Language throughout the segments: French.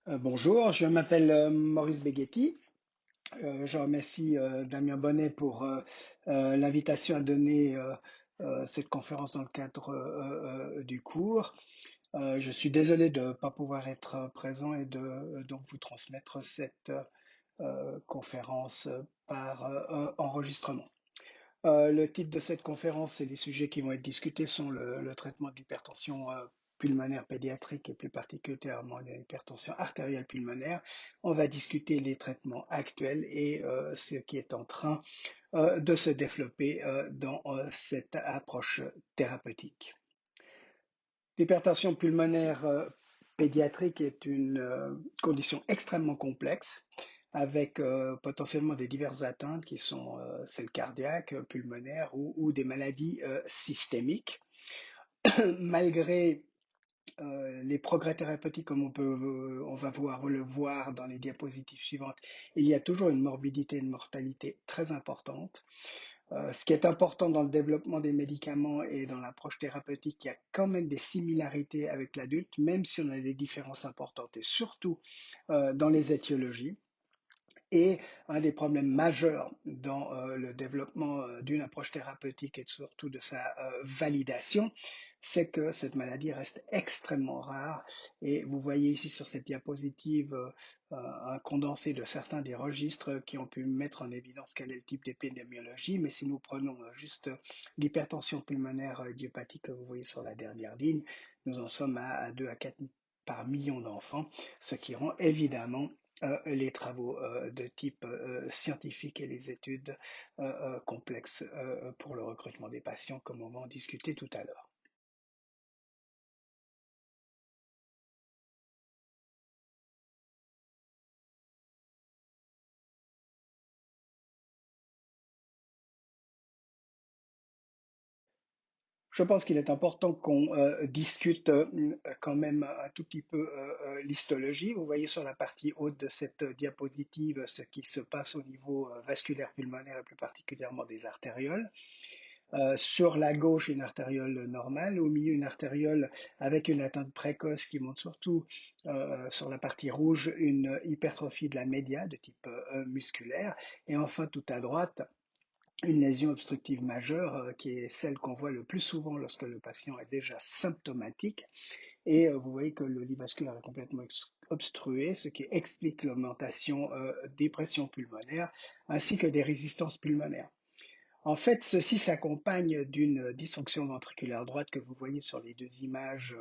Bonjour, je m'appelle Maurice Beghetti. Je remercie Damien Bonnet pour l'invitation à donner cette conférence dans le cadre du cours. Je suis désolé de ne pas pouvoir être présent et de donc vous transmettre cette conférence par enregistrement. Le titre de cette conférence et les sujets qui vont être discutés sont le traitement de l'hypertension pulmonaire pédiatrique et plus particulièrement de l'hypertension artérielle pulmonaire. On va discuter les traitements actuels et ce qui est en train de se développer dans cette approche thérapeutique. L'hypertension pulmonaire pédiatrique est une condition extrêmement complexe avec potentiellement des diverses atteintes qui sont celles cardiaques, pulmonaires ou des maladies systémiques. Malgré les progrès thérapeutiques, comme on va voir le voir dans les diapositives suivantes, il y a toujours une morbidité et une mortalité très importante. Ce qui est important dans le développement des médicaments et dans l'approche thérapeutique, il y a quand même des similarités avec l'adulte, même si on a des différences importantes, et surtout dans les étiologies. Et un des problèmes majeurs dans le développement d'une approche thérapeutique et surtout de sa validation, c'est que cette maladie reste extrêmement rare. Et vous voyez ici sur cette diapositive un condensé de certains des registres qui ont pu mettre en évidence quel est le type d'épidémiologie. Mais si nous prenons juste l'hypertension pulmonaire idiopathique que vous voyez sur la dernière ligne, nous en sommes à 2 à 4 par million d'enfants, ce qui rend évidemment les travaux de type scientifique et les études complexes pour le recrutement des patients, comme on va en discuter tout à l'heure. Je pense qu'il est important qu'on discute quand même un tout petit peu l'histologie. Vous voyez sur la partie haute de cette diapositive ce qui se passe au niveau vasculaire pulmonaire et plus particulièrement des artérioles. Sur la gauche, une artériole normale, au milieu, une artériole avec une atteinte précoce qui montre surtout sur la partie rouge une hypertrophie de la média de type musculaire, et enfin tout à droite, une lésion obstructive majeure qui est celle qu'on voit le plus souvent lorsque le patient est déjà symptomatique. Et vous voyez que le lit vasculaire est complètement obstrué, ce qui explique l'augmentation des pressions pulmonaires ainsi que des résistances pulmonaires. En fait, ceci s'accompagne d'une dysfonction ventriculaire droite que vous voyez sur les deux images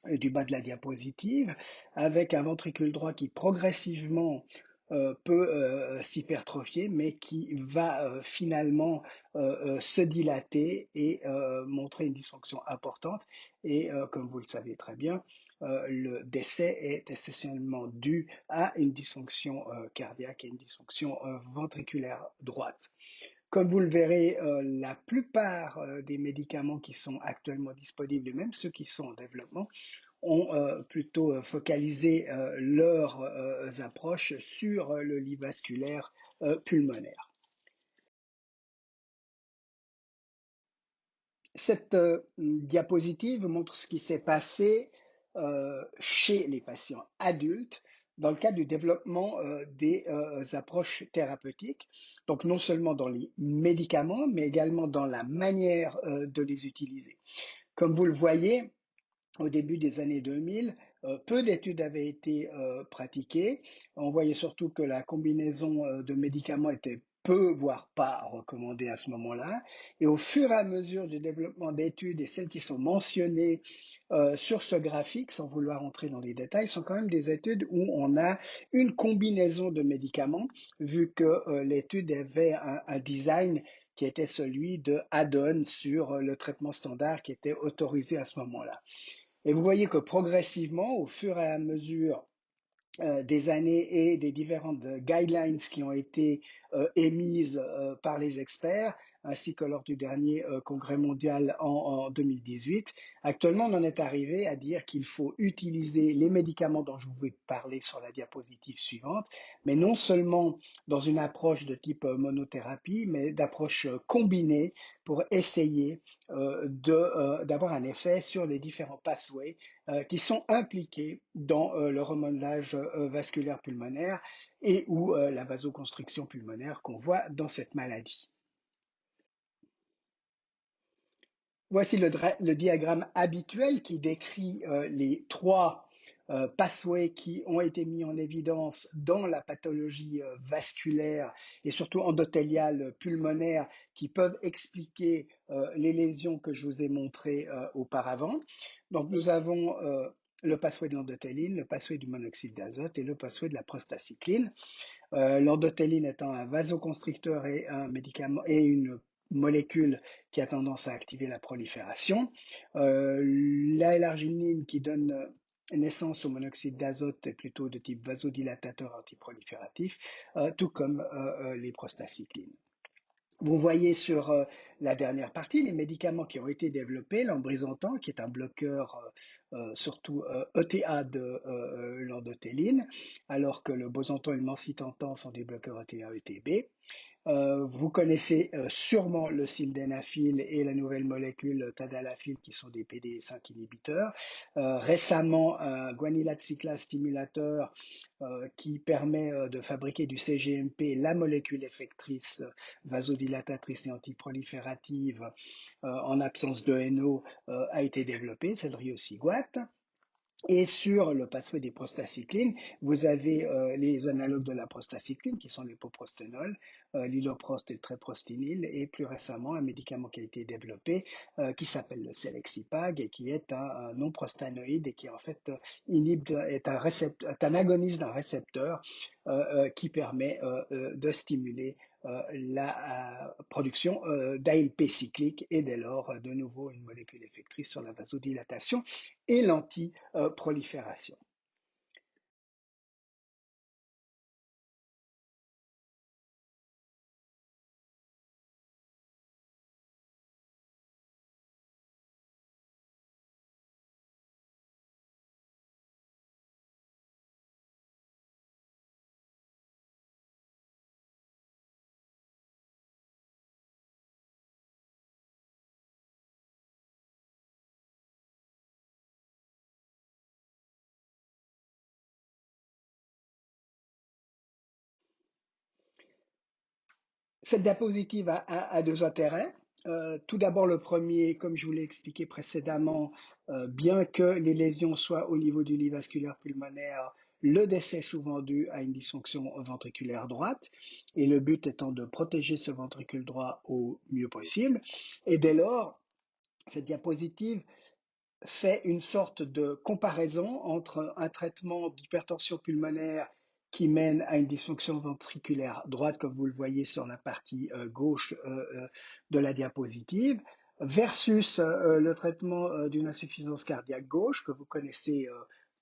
du bas de la diapositive, avec un ventricule droit qui progressivement peut s'hypertrophier, mais qui va finalement se dilater et montrer une dysfonction importante. Et comme vous le savez très bien, le décès est essentiellement dû à une dysfonction cardiaque et une dysfonction ventriculaire droite. Comme vous le verrez, la plupart des médicaments qui sont actuellement disponibles, et même ceux qui sont en développement, ont plutôt focalisé leurs approches sur le lit vasculaire pulmonaire. Cette diapositive montre ce qui s'est passé chez les patients adultes dans le cadre du développement des approches thérapeutiques, donc non seulement dans les médicaments, mais également dans la manière de les utiliser. Comme vous le voyez, au début des années 2000, peu d'études avaient été pratiquées. On voyait surtout que la combinaison de médicaments était peu, voire pas recommandée à ce moment-là. Et au fur et à mesure du développement d'études, et celles qui sont mentionnées sur ce graphique, sans vouloir entrer dans les détails, sont quand même des études où on a une combinaison de médicaments, vu que l'étude avait un design qui était celui de add-on sur le traitement standard qui était autorisé à ce moment-là. Et vous voyez que progressivement, au fur et à mesure des années et des différentes guidelines qui ont été émises par les experts, ainsi que lors du dernier congrès mondial en 2018. Actuellement, on en est arrivé à dire qu'il faut utiliser les médicaments dont je vous vais parler sur la diapositive suivante, mais non seulement dans une approche de type monothérapie, mais d'approche combinée pour essayer d'avoir un effet sur les différents pathways qui sont impliqués dans le remodelage vasculaire pulmonaire et ou la vasoconstriction pulmonaire qu'on voit dans cette maladie. Voici le diagramme habituel qui décrit les trois pathways qui ont été mis en évidence dans la pathologie vasculaire et surtout endothéliale pulmonaire qui peuvent expliquer les lésions que je vous ai montrées auparavant. Donc nous avons le pathway de l'endothéline, le pathway du monoxyde d'azote et le pathway de la prostacycline. L'endothéline étant un vasoconstricteur et un médicament et une molécule qui a tendance à activer la prolifération. L'arginine qui donne naissance au monoxyde d'azote est plutôt de type vasodilatateur antiprolifératif, tout comme les prostacyclines. Vous voyez sur la dernière partie les médicaments qui ont été développés, l'embrisentan qui est un bloqueur surtout ETA de l'endothéline, alors que le bosantan et le mencitantan sont des bloqueurs ETA-ETB. Vous connaissez sûrement le sildenafil et la nouvelle molécule tadalafil qui sont des PDE5 inhibiteurs. Récemment, un guanylate cyclase stimulateur qui permet de fabriquer du cGMP, la molécule effectrice vasodilatatrice et antiproliférative en absence de NO, a été développé, c'est le riociguat. Et sur le pathway des prostacyclines, vous avez les analogues de la prostacycline qui sont l'époprosténol, l'iloprost et le treprostinil, et plus récemment un médicament qui a été développé qui s'appelle le Selexipag et qui est un non-prostanoïde et qui en fait est un agoniste d'un récepteur qui permet de stimuler la production d'ALP cyclique et dès lors de nouveau une molécule effectrice sur la vasodilatation et l'antiprolifération. Cette diapositive a deux intérêts. Tout d'abord, le premier, comme je vous l'ai expliqué précédemment, bien que les lésions soient au niveau du lit vasculaire pulmonaire, le décès est souvent dû à une dysfonction ventriculaire droite, et le but étant de protéger ce ventricule droit au mieux possible. Et dès lors, cette diapositive fait une sorte de comparaison entre un traitement d'hypertension pulmonaire qui mène à une dysfonction ventriculaire droite, comme vous le voyez sur la partie gauche de la diapositive, versus le traitement d'une insuffisance cardiaque gauche, que vous connaissez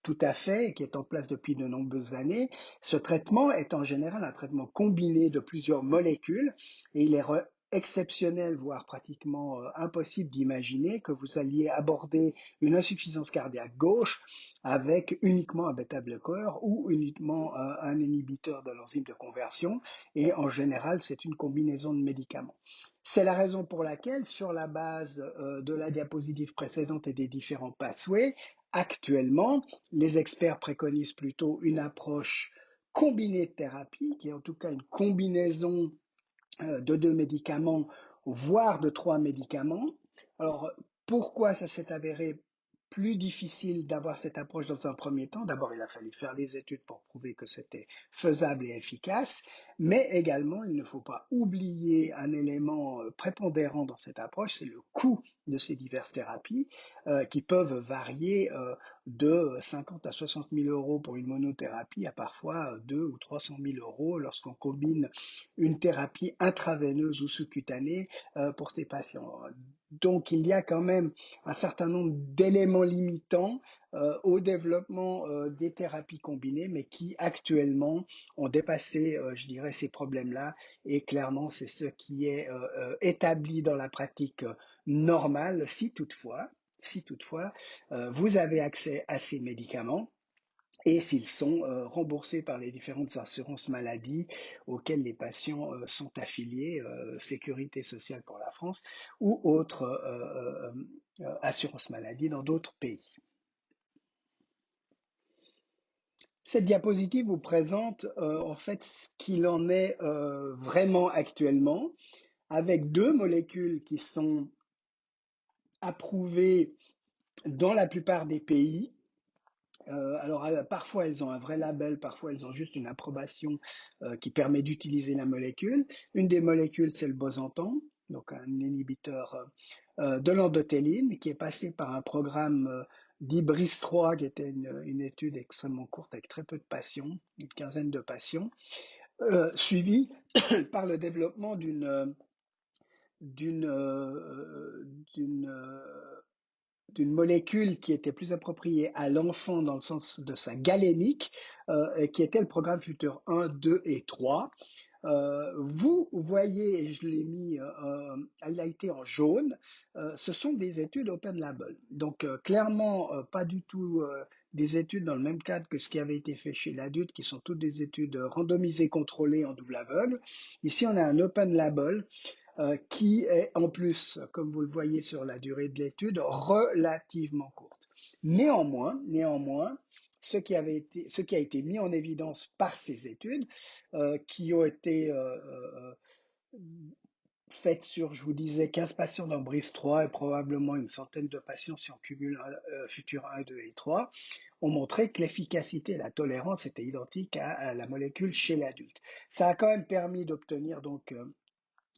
tout à fait et qui est en place depuis de nombreuses années. Ce traitement est en général un traitement combiné de plusieurs molécules et il est exceptionnel, voire pratiquement impossible d'imaginer que vous alliez aborder une insuffisance cardiaque gauche avec uniquement un bêta-bloqueur ou uniquement un inhibiteur de l'enzyme de conversion. Et en général, c'est une combinaison de médicaments. C'est la raison pour laquelle, sur la base de la diapositive précédente et des différents pathways, actuellement, les experts préconisent plutôt une approche combinée de thérapie, qui est en tout cas une combinaison de deux médicaments, voire de trois médicaments. Alors, pourquoi ça s'est avéré plus difficile d'avoir cette approche dans un premier temps? D'abord, il a fallu faire les études pour prouver que c'était faisable et efficace, mais également, il ne faut pas oublier un élément prépondérant dans cette approche, c'est le coût de ces diverses thérapies, qui peuvent varier de 50 à 60 000 euros pour une monothérapie à parfois 2 ou 300 000 euros lorsqu'on combine une thérapie intraveineuse ou sous-cutanée pour ces patients. Donc il y a quand même un certain nombre d'éléments limitants au développement des thérapies combinées, mais qui actuellement ont dépassé, je dirais, ces problèmes-là. Et clairement, c'est ce qui est établi dans la pratique normale, si toutefois, vous avez accès à ces médicaments et s'ils sont remboursés par les différentes assurances maladie auxquelles les patients sont affiliés, Sécurité sociale pour la France ou autres assurances maladie dans d'autres pays. Cette diapositive vous présente en fait ce qu'il en est vraiment actuellement, avec deux molécules qui sont approuvées dans la plupart des pays. Alors parfois elles ont un vrai label, parfois elles ont juste une approbation qui permet d'utiliser la molécule. Une des molécules, c'est le bosantan, donc un inhibiteur de l'endothéline qui est passé par un programme d'IBRIS-3 qui était une étude extrêmement courte avec très peu de patients, une quinzaine de patients, suivi par le développement d'une d'une d'une molécule qui était plus appropriée à l'enfant dans le sens de sa galénique, qui était le programme Futur 1, 2 et 3. Vous voyez, je l'ai mis highlighté en jaune, ce sont des études open label. Donc clairement, pas du tout des études dans le même cadre que ce qui avait été fait chez l'adulte, qui sont toutes des études randomisées contrôlées en double aveugle. Ici, on a un open label qui est en plus, comme vous le voyez sur la durée de l'étude, relativement courte. Néanmoins, ce qui a été mis en évidence par ces études, qui ont été faites sur, je vous disais, 15 patients dans BRIS-3 et probablement une centaine de patients si on cumule Futur 1, 2 et 3, ont montré que l'efficacité et la tolérance étaient identiques à la molécule chez l'adulte. Ça a quand même permis d'obtenir donc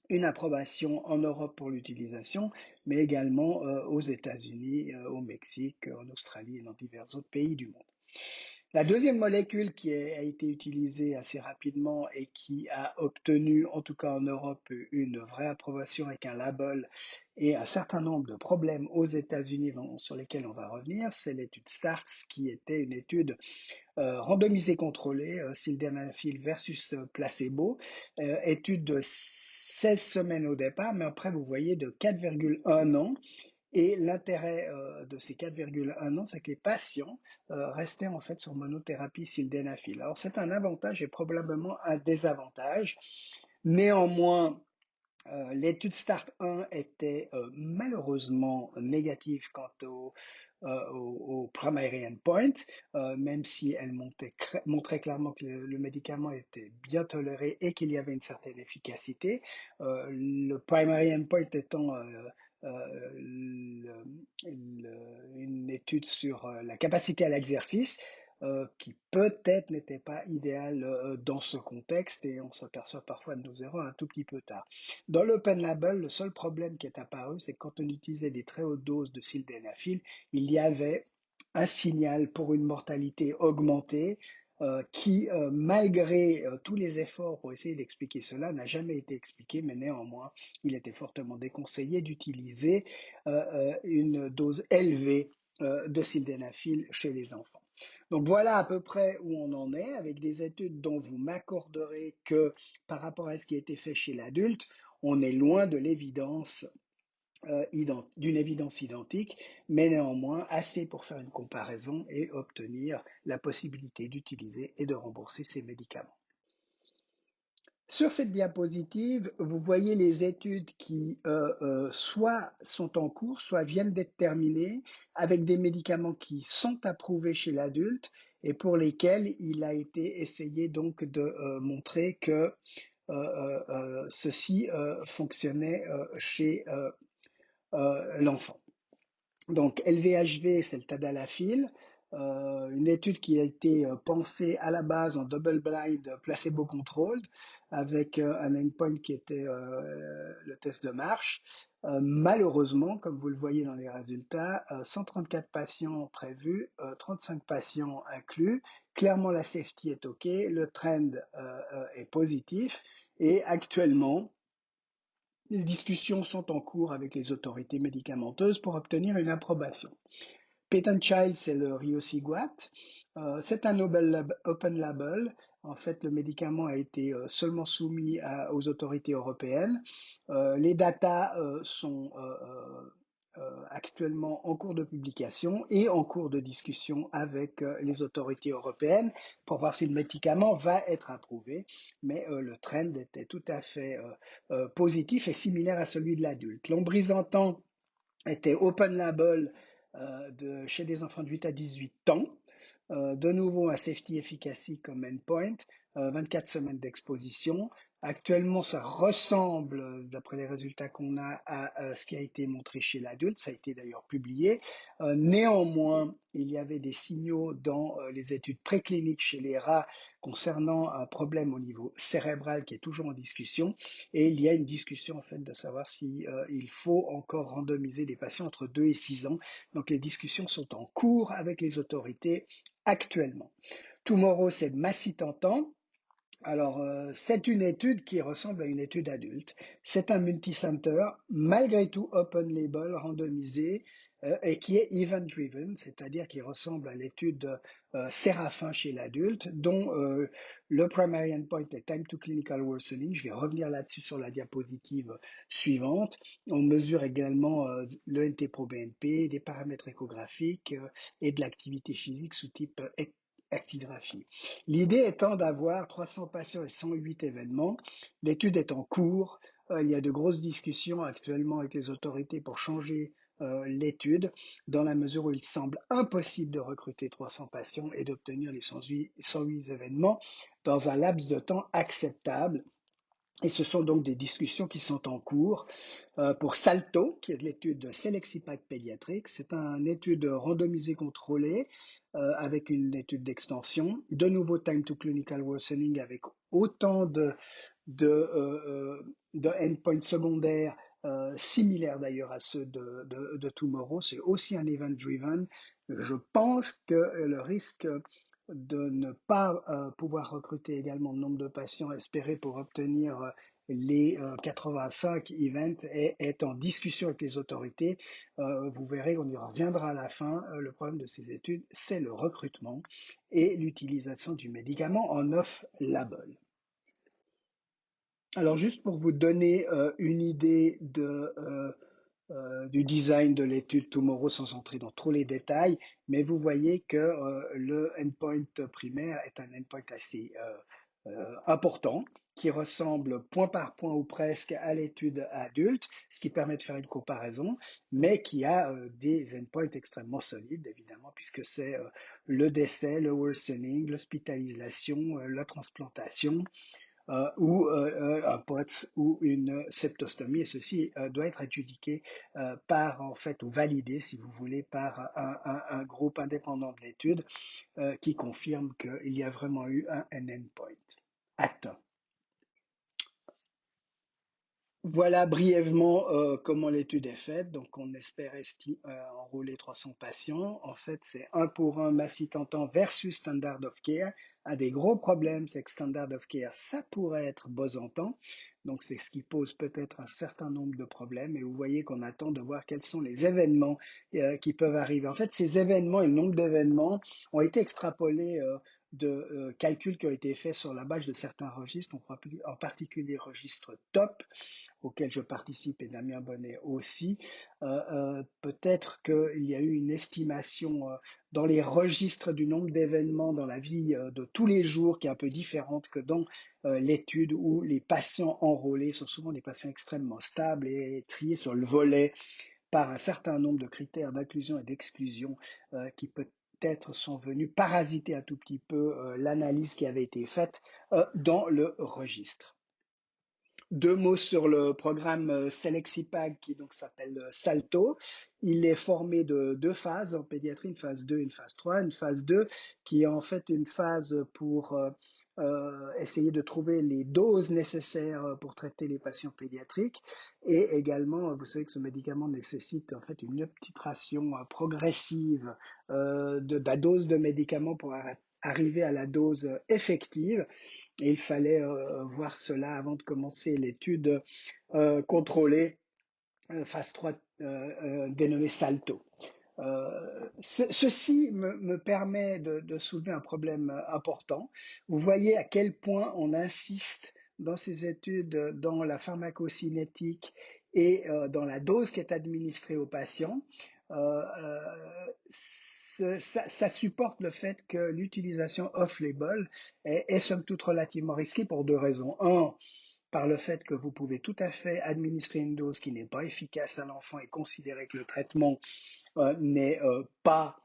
une approbation en Europe pour l'utilisation, mais également aux États-Unis, au Mexique, en Australie et dans divers autres pays du monde. La deuxième molécule qui a été utilisée assez rapidement et qui a obtenu, en tout cas en Europe, une vraie approbation avec un label et un certain nombre de problèmes aux États-Unis sur lesquels on va revenir, c'est l'étude STARS qui était une étude randomisée contrôlée, sildenafil versus placebo, étude de 16 semaines au départ, mais après vous voyez de 4,1 ans. Et l'intérêt de ces 4,1 ans, c'est que les patients restaient en fait sur monothérapie sildenafil. Alors c'est un avantage et probablement un désavantage. Néanmoins, l'étude START 1 était malheureusement négative quant au primary endpoint, même si elle montrait clairement que le médicament était bien toléré et qu'il y avait une certaine efficacité. Le primary endpoint étant une étude sur la capacité à l'exercice, qui peut-être n'était pas idéale dans ce contexte et on s'aperçoit parfois de nos erreurs un tout petit peu tard. Dans l'open label, le seul problème qui est apparu, c'est que quand on utilisait des très hautes doses de sildenafil, il y avait un signal pour une mortalité augmentée qui, malgré tous les efforts pour essayer d'expliquer cela, n'a jamais été expliqué, mais néanmoins, il était fortement déconseillé d'utiliser une dose élevée de sildenafil chez les enfants. Donc voilà à peu près où on en est, avec des études dont vous m'accorderez que par rapport à ce qui a été fait chez l'adulte, on est loin de l'évidence d'une évidence identique, mais néanmoins assez pour faire une comparaison et obtenir la possibilité d'utiliser et de rembourser ces médicaments. Sur cette diapositive, vous voyez les études qui soit sont en cours, soit viennent d'être terminées, avec des médicaments qui sont approuvés chez l'adulte et pour lesquels il a été essayé donc de montrer que ceci fonctionnait chez l'enfant. Donc LVHV, c'est le tadalafil, une étude qui a été pensée à la base en double-blind placebo-controlled avec un endpoint qui était le test de marche. Malheureusement, comme vous le voyez dans les résultats, 134 patients prévus, 35 patients inclus. Clairement, la safety est OK, le trend est positif et actuellement, les discussions sont en cours avec les autorités médicamenteuses pour obtenir une approbation. Patent Child, c'est le riociguat. C'est un open label. En fait, le médicament a été seulement soumis aux autorités européennes. Les datas sont actuellement en cours de publication et en cours de discussion avec les autorités européennes pour voir si le médicament va être approuvé. Mais le trend était tout à fait positif et similaire à celui de l'adulte. L'ombrisentan était open label chez des enfants de 8 à 18 ans. De nouveau, un safety efficacy comme endpoint, 24 semaines d'exposition. Actuellement, ça ressemble, d'après les résultats qu'on a, à ce qui a été montré chez l'adulte. Ça a été d'ailleurs publié. Néanmoins, il y avait des signaux dans les études précliniques chez les rats concernant un problème au niveau cérébral qui est toujours en discussion. Et il y a une discussion en fait de savoir si il faut encore randomiser des patients entre 2 et 6 ans. Donc les discussions sont en cours avec les autorités actuellement. Tomorrow, c'est Massitantan. Alors, c'est une étude qui ressemble à une étude adulte. C'est un multicenter, malgré tout open label, randomisé, et qui est event-driven, c'est-à-dire qui ressemble à l'étude Séraphin chez l'adulte, dont le primary endpoint est time to clinical worsening. Je vais revenir là-dessus sur la diapositive suivante. On mesure également le NT-proBNP, des paramètres échographiques et de l'activité physique sous type actigraphie. L'idée étant d'avoir 300 patients et 108 événements. L'étude est en cours. Il y a de grosses discussions actuellement avec les autorités pour changer l'étude, dans la mesure où il semble impossible de recruter 300 patients et d'obtenir les 108 événements dans un laps de temps acceptable. Et ce sont donc des discussions qui sont en cours pour SALTO, qui est l'étude de Selexipag pédiatrique. C'est une étude randomisée contrôlée avec une étude d'extension. De nouveau, time to clinical worsening avec autant de endpoints secondaires similaires d'ailleurs à ceux de Tomorrow. C'est aussi un event-driven. Je pense que le risque de ne pas pouvoir recruter également le nombre de patients espérés pour obtenir les 85 events est en discussion avec les autorités. Vous verrez, on y reviendra à la fin. Le problème de ces études, c'est le recrutement et l'utilisation du médicament en off-label. Alors, juste pour vous donner une idée du design de l'étude Tomorrow sans entrer dans trop les détails, mais vous voyez que le endpoint primaire est un endpoint assez important qui ressemble point par point ou presque à l'étude adulte, ce qui permet de faire une comparaison, mais qui a des endpoints extrêmement solides, évidemment, puisque c'est le décès, le worsening, l'hospitalisation, la transplantation, ou un POTS ou une septostomie, et ceci doit être adjudiqué par, en fait, ou validé, si vous voulez, par un groupe indépendant de l'étude qui confirme qu'il y a vraiment eu un endpoint atteint. Voilà brièvement comment l'étude est faite. Donc, on espère enrôler 300 patients. En fait, c'est un pour un massitentan versus standard of care. Un des gros problèmes, c'est que standard of care, ça pourrait être bosentan. Donc, c'est ce qui pose peut-être un certain nombre de problèmes. Et vous voyez qu'on attend de voir quels sont les événements qui peuvent arriver. En fait, ces événements et le nombre d'événements ont été extrapolés de calculs qui ont été faits sur la base de certains registres, en particulier registre TOP, auquel je participe et Damien Bonnet aussi, peut-être qu'il y a eu une estimation dans les registres du nombre d'événements dans la vie de tous les jours qui est un peu différente que dans l'étude où les patients enrôlés sont souvent des patients extrêmement stables et triés sur le volet par un certain nombre de critères d'inclusion et d'exclusion qui peut-être sont venus parasiter un tout petit peu l'analyse qui avait été faite dans le registre. Deux mots sur le programme Selexipag qui donc s'appelle SALTO. Il est formé de deux phases en pédiatrie, une phase 2 et une phase 3. Une phase 2 qui est en fait une phase pour essayer de trouver les doses nécessaires pour traiter les patients pédiatriques. Et également, vous savez que ce médicament nécessite en fait une titration progressive de la dose de médicament pour arriver à la dose effective. Et il fallait voir cela avant de commencer l'étude contrôlée phase 3 dénommée SALTO. Ceci me permet de soulever un problème important. Vous voyez à quel point on insiste dans ces études dans la pharmacocinétique et dans la dose qui est administrée aux patients. Ça supporte le fait que l'utilisation off-label est somme toute relativement risquée pour deux raisons. Un, par le fait que vous pouvez tout à fait administrer une dose qui n'est pas efficace à l'enfant et considérer que le traitement n'est pas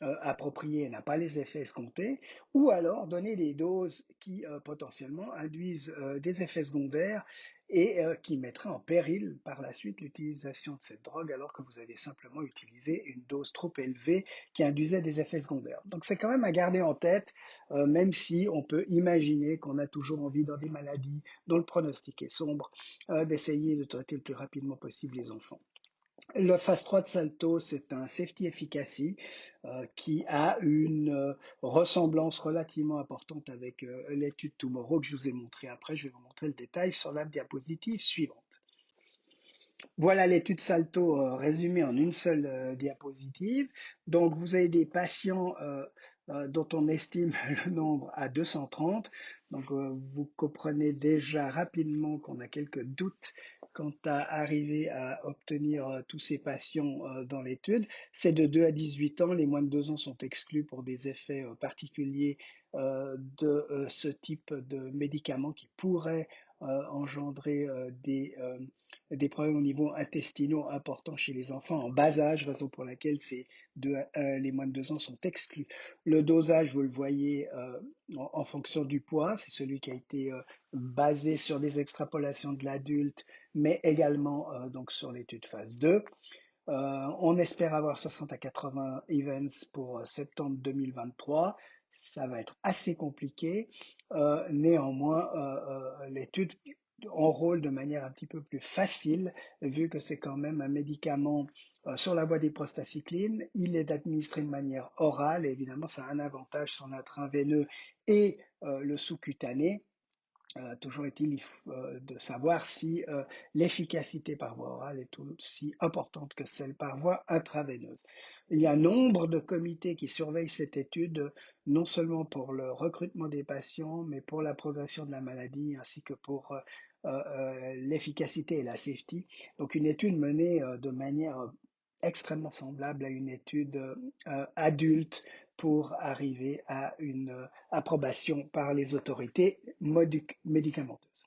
approprié, n'a pas les effets escomptés, ou alors donner des doses qui potentiellement induisent des effets secondaires et qui mettraient en péril par la suite l'utilisation de cette drogue alors que vous avez simplement utilisé une dose trop élevée qui induisait des effets secondaires. Donc c'est quand même à garder en tête, même si on peut imaginer qu'on a toujours envie dans des maladies dont le pronostic est sombre, d'essayer de traiter le plus rapidement possible les enfants. Le phase 3 de Salto, c'est un safety efficacy qui a une ressemblance relativement importante avec l'étude Tomorrow que je vous ai montré après. Je vais vous montrer le détail sur la diapositive suivante. Voilà l'étude Salto résumée en une seule diapositive. Donc vous avez des patients dont on estime le nombre à 230. Donc vous comprenez déjà rapidement qu'on a quelques doutes quant à arriver à obtenir tous ces patients dans l'étude. C'est de 2 à 18 ans. Les moins de 2 ans sont exclus pour des effets particuliers de ce type de médicaments qui pourraient engendrer des problèmes au niveau intestinaux importants chez les enfants en bas âge, raison pour laquelle les moins de 2 ans sont exclus. Le dosage, vous le voyez en fonction du poids, c'est celui qui a été basé sur des extrapolations de l'adulte, mais également donc sur l'étude phase 2. On espère avoir 60 à 80 events pour septembre 2023. Ça va être assez compliqué. Néanmoins, l'étude enrôle de manière un petit peu plus facile, vu que c'est quand même un médicament sur la voie des prostacyclines. Il est administré de manière orale et évidemment, ça a un avantage sur l'intraveineux et le sous-cutané. Toujours est-il de savoir si l'efficacité par voie orale est aussi importante que celle par voie intraveineuse. Il y a un nombre de comités qui surveillent cette étude, non seulement pour le recrutement des patients, mais pour la progression de la maladie, ainsi que pour l'efficacité et la safety. Donc une étude menée de manière extrêmement semblable à une étude adulte pour arriver à une approbation par les autorités médicamenteuses.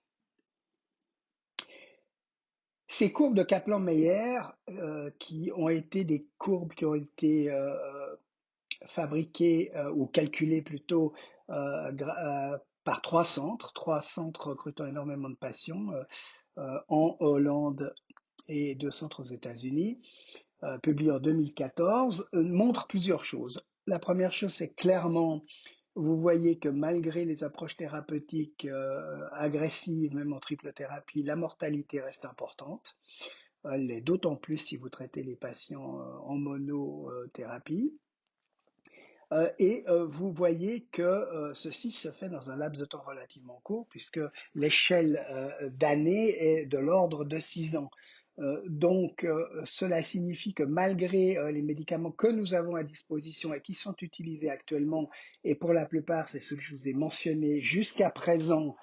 Ces courbes de Kaplan-Meier, qui ont été des courbes qui ont été fabriquées ou calculées plutôt par trois centres recrutant énormément de patients en Hollande et deux centres aux États-Unis, publié en 2014, montre plusieurs choses. La première chose, c'est clairement, vous voyez que malgré les approches thérapeutiques agressives, même en triple thérapie, la mortalité reste importante. Elle l'est d'autant plus si vous traitez les patients en monothérapie. Et vous voyez que ceci se fait dans un laps de temps relativement court, puisque l'échelle d'années est de l'ordre de 6 ans. Donc, cela signifie que malgré les médicaments que nous avons à disposition et qui sont utilisés actuellement, et pour la plupart, c'est ceux que je vous ai mentionnés jusqu'à présent,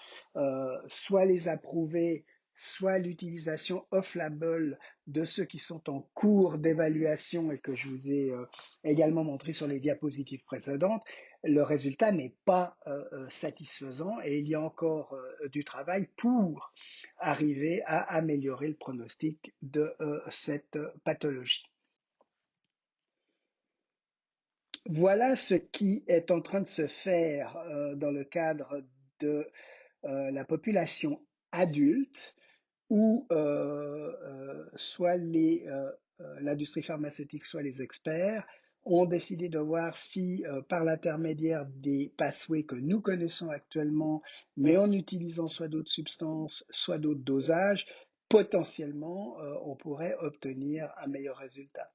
soit les approuver, soit l'utilisation off-label de ceux qui sont en cours d'évaluation et que je vous ai également montré sur les diapositives précédentes, le résultat n'est pas satisfaisant et il y a encore du travail pour arriver à améliorer le pronostic de cette pathologie. Voilà ce qui est en train de se faire dans le cadre de la population adulte où soit l'industrie pharmaceutique, soit les experts ont décidé de voir si, par l'intermédiaire des pathways que nous connaissons actuellement, mais en utilisant soit d'autres substances, soit d'autres dosages, potentiellement, on pourrait obtenir un meilleur résultat.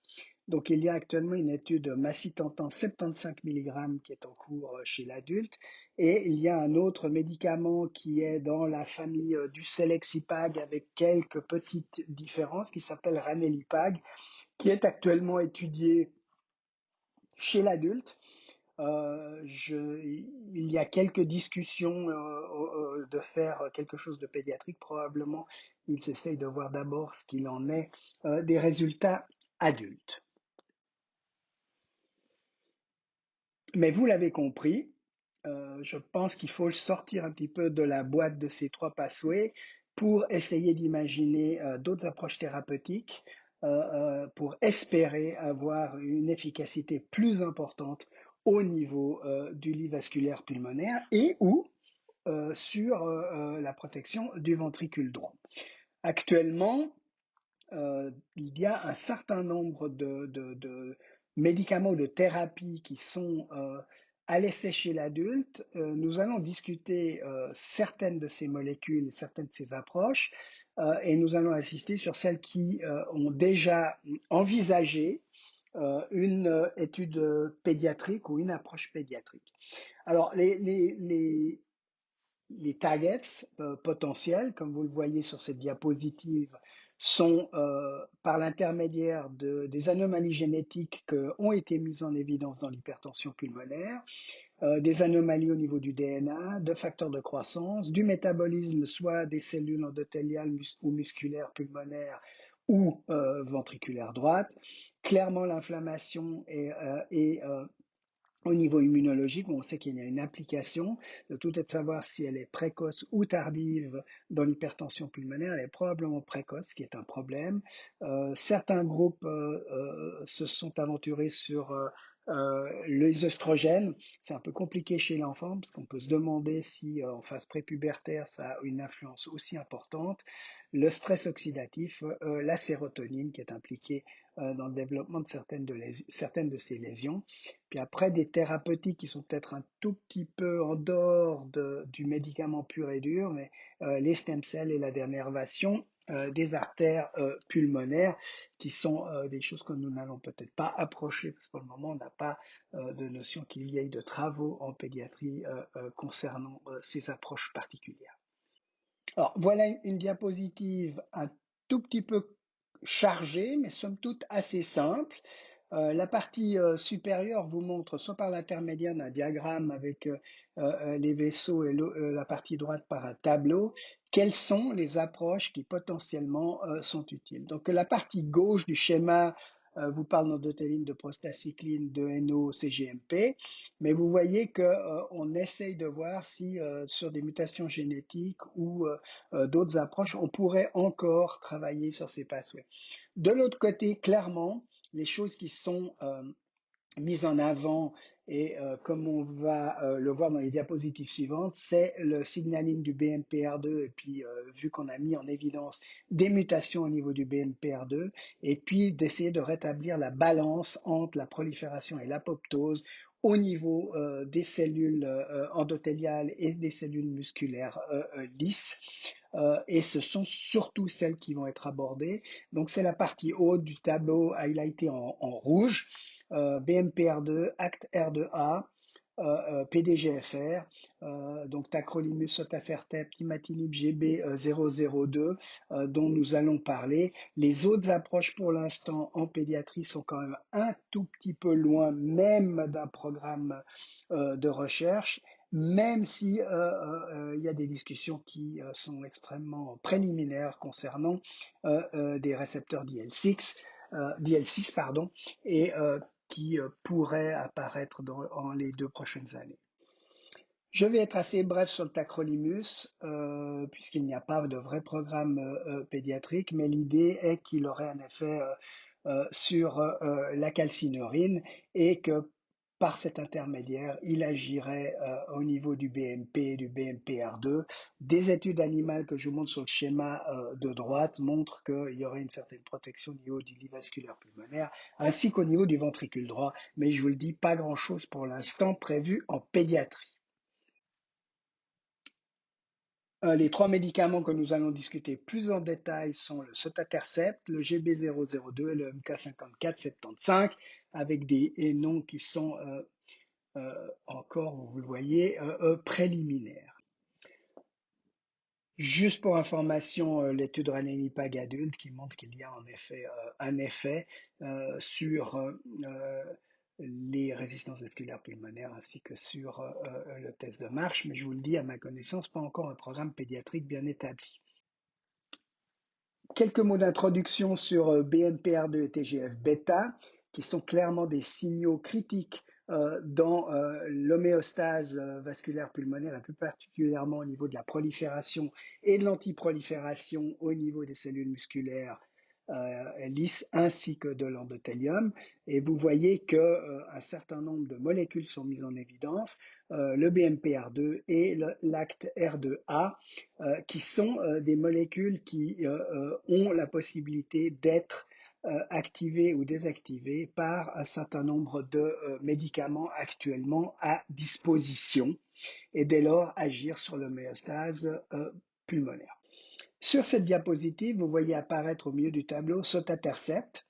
Donc, il y a actuellement une étude macitentan 75 mg qui est en cours chez l'adulte, et il y a un autre médicament qui est dans la famille du Selexipag avec quelques petites différences qui s'appelle Ranelipag, qui est actuellement étudié chez l'adulte. Il y a quelques discussions de faire quelque chose de pédiatrique. Probablement, ils essayent de voir d'abord ce qu'il en est des résultats adultes. Mais vous l'avez compris, je pense qu'il faut sortir un petit peu de la boîte de ces trois pathways pour essayer d'imaginer d'autres approches thérapeutiques pour espérer avoir une efficacité plus importante au niveau du lit vasculaire pulmonaire et ou sur la protection du ventricule droit. Actuellement, il y a un certain nombre de médicaments ou de thérapies qui sont à l'essai chez l'adulte. Nous allons discuter certaines de ces molécules, certaines de ces approches, et nous allons insister sur celles qui ont déjà envisagé une étude pédiatrique ou une approche pédiatrique. Alors, les targets potentiels, comme vous le voyez sur cette diapositive, sont par l'intermédiaire des anomalies génétiques qui ont été mises en évidence dans l'hypertension pulmonaire, des anomalies au niveau du DNA, de facteurs de croissance, du métabolisme, soit des cellules endothéliales ou musculaires pulmonaires ou ventriculaires droites. Clairement, l'inflammation est au niveau immunologique, on sait qu'il y a une application. Le tout est de savoir si elle est précoce ou tardive dans l'hypertension pulmonaire. Elle est probablement précoce, ce qui est un problème. Certains groupes se sont aventurés sur les oestrogènes. C'est un peu compliqué chez l'enfant parce qu'on peut se demander si en phase prépubertaire ça a une influence aussi importante. Le stress oxydatif, la sérotonine qui est impliquée dans le développement de certaines de ces lésions. Puis après, des thérapeutiques qui sont peut-être un tout petit peu en dehors du médicament pur et dur, mais les stem cells et la dénervation des artères pulmonaires, qui sont des choses que nous n'allons peut-être pas approcher, parce que pour le moment, on n'a pas de notion qu'il y ait de travaux en pédiatrie concernant ces approches particulières. Alors, voilà une diapositive un tout petit peu chargée, mais somme toute assez simple. La partie supérieure vous montre, soit par l'intermédiaire d'un diagramme avec les vaisseaux et la partie droite par un tableau, quelles sont les approches qui potentiellement sont utiles. Donc la partie gauche du schéma vous parle d'endothéline, de prostacycline, de NO, CGMP, mais vous voyez qu'on essaye de voir si sur des mutations génétiques ou d'autres approches, on pourrait encore travailler sur ces pathways. De l'autre côté, clairement, les choses qui sont mises en avant et comme on va le voir dans les diapositives suivantes, c'est le signaling du BMPR2 et puis vu qu'on a mis en évidence des mutations au niveau du BMPR2 et puis d'essayer de rétablir la balance entre la prolifération et l'apoptose au niveau des cellules endothéliales et des cellules musculaires lisses. Et ce sont surtout celles qui vont être abordées. Donc c'est la partie haute du tableau highlightée en rouge. BMPR2, ACT-R2A, PDGFR, donc tacrolimus, sotatercept, imatinib GB002, dont nous allons parler. Les autres approches pour l'instant en pédiatrie sont quand même un tout petit peu loin, même d'un programme de recherche, même si il y a des discussions qui sont extrêmement préliminaires concernant des récepteurs DL6 pardon, et qui pourraient apparaître dans les 2 prochaines années. Je vais être assez bref sur le tacrolimus, puisqu'il n'y a pas de vrai programme pédiatrique, mais l'idée est qu'il aurait un effet sur la calcinurine et que par cet intermédiaire, il agirait au niveau du BMP, du BMPR2. Des études animales que je vous montre sur le schéma de droite montrent qu'il y aurait une certaine protection au niveau du lit vasculaire pulmonaire, ainsi qu'au niveau du ventricule droit. Mais je vous le dis, pas grand-chose pour l'instant prévu en pédiatrie. Les trois médicaments que nous allons discuter plus en détail sont le sotatercept, le GB002 et le MK5475, avec des noms qui sont encore, vous le voyez, préliminaires. Juste pour information, l'étude Ranelli-Pag adulte qui montre qu'il y a en effet un effet sur les résistances vasculaires pulmonaires ainsi que sur le test de marche, mais je vous le dis, à ma connaissance, pas encore un programme pédiatrique bien établi. Quelques mots d'introduction sur BMPR2 et TGF-bêta, qui sont clairement des signaux critiques dans l'homéostase vasculaire pulmonaire, et plus particulièrement au niveau de la prolifération et de l'antiprolifération au niveau des cellules musculaires lisses ainsi que de l'endothélium. Et vous voyez qu'un certain nombre de molécules sont mises en évidence, le BMPR2 et l'ACT-R2A, qui sont des molécules qui ont la possibilité d'être activées ou désactivées par un certain nombre de médicaments actuellement à disposition et dès lors agir sur l'homéostase pulmonaire. Sur cette diapositive, vous voyez apparaître au milieu du tableau sotatercept.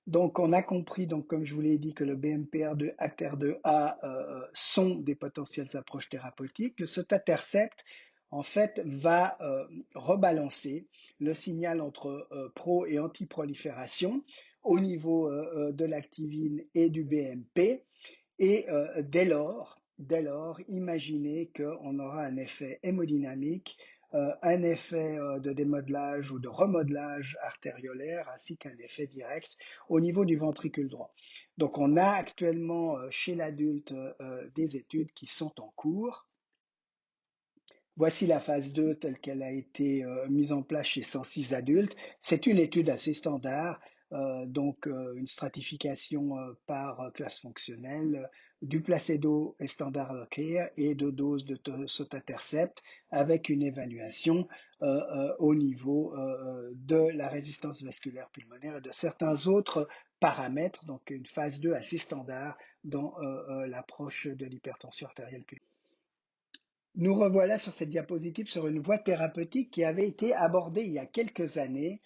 Donc, on a compris, donc, comme je vous l'ai dit, que le BMPR2, ACTR2A sont des potentielles approches thérapeutiques. Le sotatercept, en fait, va rebalancer le signal entre pro- et antiprolifération au niveau de l'activine et du BMP. Et dès lors, imaginez qu'on aura un effet hémodynamique, un effet de démodelage ou de remodelage artériolaire, ainsi qu'un effet direct au niveau du ventricule droit. Donc on a actuellement chez l'adulte des études qui sont en cours. Voici la phase 2 telle qu'elle a été mise en place chez 106 adultes. C'est une étude assez standard, donc une stratification par classe fonctionnelle, du placebo et standard of care et de doses de sotatercept avec une évaluation au niveau de la résistance vasculaire pulmonaire et de certains autres paramètres, donc une phase 2 assez standard dans l'approche de l'hypertension artérielle pulmonaire. Nous revoilà sur cette diapositive sur une voie thérapeutique qui avait été abordée il y a quelques années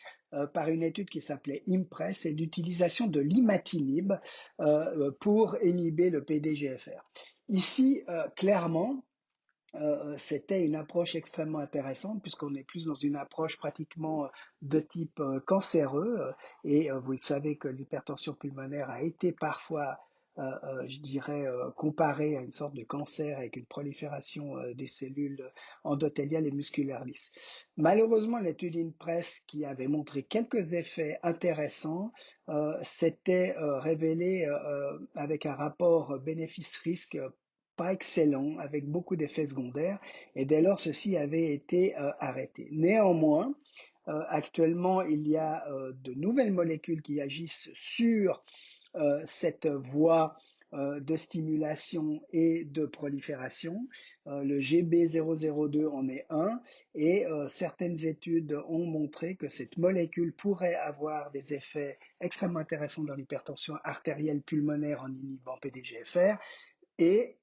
par une étude qui s'appelait IMPRESS et l'utilisation de l'imatinib pour inhiber le PDGFR. Ici, clairement, c'était une approche extrêmement intéressante puisqu'on est plus dans une approche pratiquement de type cancéreux et vous le savez que l'hypertension pulmonaire a été parfois je dirais, comparée à une sorte de cancer avec une prolifération des cellules endothéliales et musculaires lisses. Malheureusement, l'étude INPRESS qui avait montré quelques effets intéressants s'était révélée avec un rapport bénéfice-risque pas excellent, avec beaucoup d'effets secondaires, et dès lors ceci avait été arrêté. Néanmoins, actuellement, il y a de nouvelles molécules qui agissent sur cette voie de stimulation et de prolifération. Le GB002 en est un et certaines études ont montré que cette molécule pourrait avoir des effets extrêmement intéressants dans l'hypertension artérielle pulmonaire en inhibant PDGFR et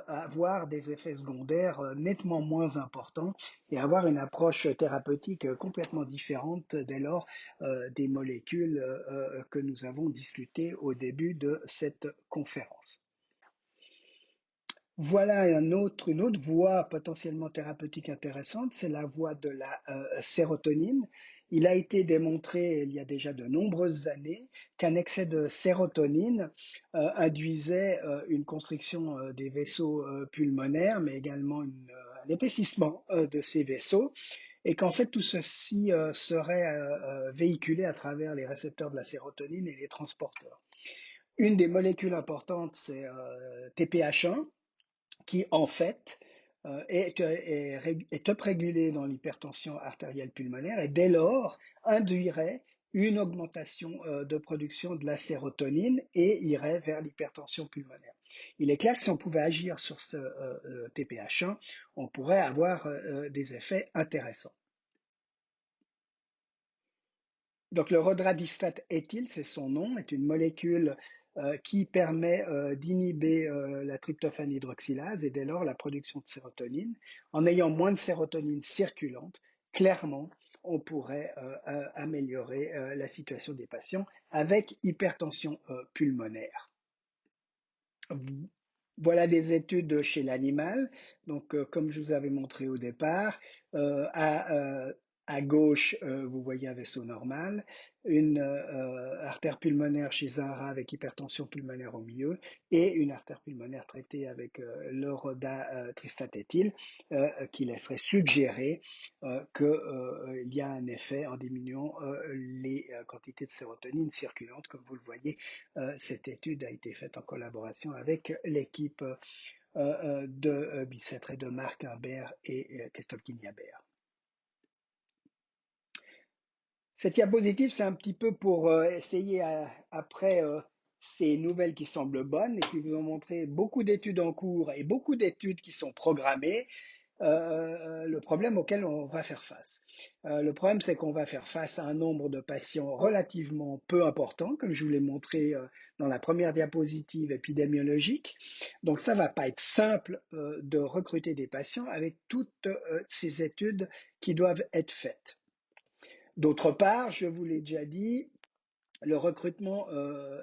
avoir des effets secondaires nettement moins importants et avoir une approche thérapeutique complètement différente dès lors des molécules que nous avons discutées au début de cette conférence. Voilà une autre voie potentiellement thérapeutique intéressante, c'est la voie de la sérotonine. Il a été démontré il y a déjà de nombreuses années qu'un excès de sérotonine induisait une constriction des vaisseaux pulmonaires, mais également un épaississement de ces vaisseaux, et qu'en fait tout ceci serait véhiculé à travers les récepteurs de la sérotonine et les transporteurs. Une des molécules importantes, c'est TPH1, qui en fait est uprégulé dans l'hypertension artérielle pulmonaire et dès lors induirait une augmentation de production de la sérotonine et irait vers l'hypertension pulmonaire. Il est clair que si on pouvait agir sur ce TPH1, on pourrait avoir des effets intéressants. Donc le rhodradistat éthyle, c'est son nom, est une molécule qui permet d'inhiber la tryptophane hydroxylase et dès lors la production de sérotonine. En ayant moins de sérotonine circulante, clairement, on pourrait améliorer la situation des patients avec hypertension pulmonaire. Voilà des études chez l'animal. Donc, comme je vous avais montré au départ, à gauche, vous voyez un vaisseau normal, une artère pulmonaire chez un rat avec hypertension pulmonaire au milieu et une artère pulmonaire traitée avec le rhodatristatéthyl qui laisserait suggérer qu'il y a un effet en diminuant les quantités de sérotonine circulantes. Comme vous le voyez, cette étude a été faite en collaboration avec l'équipe de Bicêtre et de Marc Imbert et Christophe Guignabert. Cette diapositive, c'est un petit peu pour essayer, après ces nouvelles qui semblent bonnes et qui vous ont montré beaucoup d'études en cours et beaucoup d'études qui sont programmées, le problème auquel on va faire face. Le problème, c'est qu'on va faire face à un nombre de patients relativement peu important, comme je vous l'ai montré dans la première diapositive épidémiologique. Donc, ça va pas être simple de recruter des patients avec toutes ces études qui doivent être faites. D'autre part, je vous l'ai déjà dit, le recrutement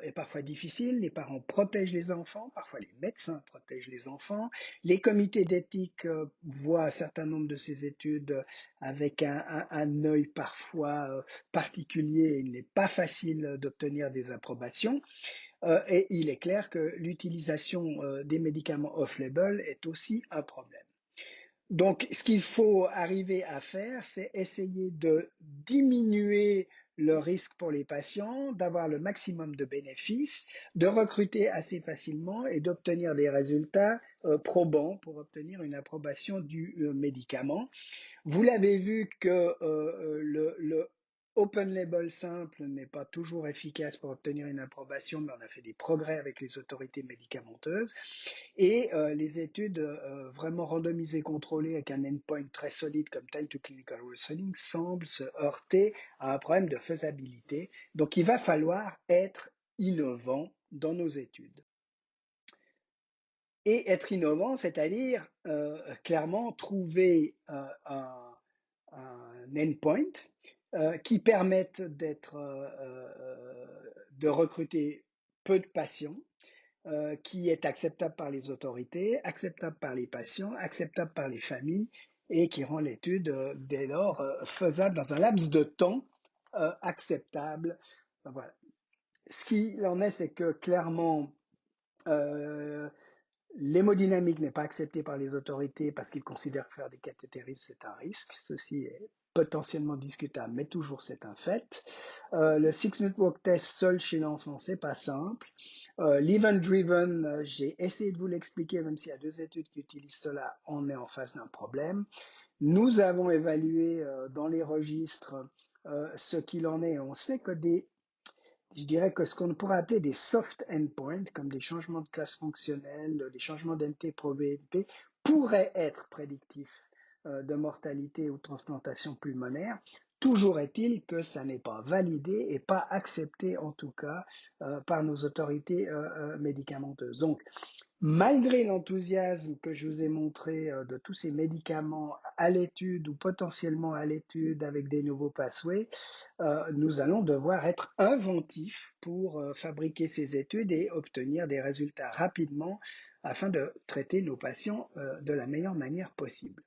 est parfois difficile, les parents protègent les enfants, parfois les médecins protègent les enfants, les comités d'éthique voient un certain nombre de ces études avec un œil parfois particulier, il n'est pas facile d'obtenir des approbations. Et il est clair que l'utilisation des médicaments off-label est aussi un problème. Donc, ce qu'il faut arriver à faire, c'est essayer de diminuer le risque pour les patients, d'avoir le maximum de bénéfices, de recruter assez facilement et d'obtenir des résultats probants pour obtenir une approbation du médicament. Vous l'avez vu que le open label simple n'est pas toujours efficace pour obtenir une approbation, mais on a fait des progrès avec les autorités médicamenteuses. Et les études vraiment randomisées contrôlées avec un endpoint très solide comme Time to Clinical Worsening semblent se heurter à un problème de faisabilité. Donc il va falloir être innovant dans nos études. Et être innovant, c'est-à-dire clairement trouver un endpoint qui permette de recruter peu de patients, qui est acceptable par les autorités, acceptable par les patients, acceptable par les familles et qui rend l'étude dès lors faisable dans un laps de temps acceptable. Voilà. Ce qu'il en est, c'est que clairement, l'hémodynamique n'est pas acceptée par les autorités parce qu'ils considèrent que faire des cathétérismes, c'est un risque. Ceci est potentiellement discutable, mais toujours c'est un fait. Le Six-Minute Walk Test seul chez l'enfant, c'est pas simple. L'event-driven, j'ai essayé de vous l'expliquer, même s'il y a 2 études qui utilisent cela, on est en face d'un problème. Nous avons évalué dans les registres ce qu'il en est. On sait que je dirais que ce qu'on pourrait appeler des soft endpoints, comme des changements de classe fonctionnelle, des changements d'NT-proBNP, pourraient être prédictifs de mortalité ou de transplantation pulmonaire. Toujours est-il que ça n'est pas validé et pas accepté en tout cas par nos autorités médicamenteuses. Donc, malgré l'enthousiasme que je vous ai montré de tous ces médicaments à l'étude ou potentiellement à l'étude avec des nouveaux pathways, nous allons devoir être inventifs pour fabriquer ces études et obtenir des résultats rapidement afin de traiter nos patients de la meilleure manière possible.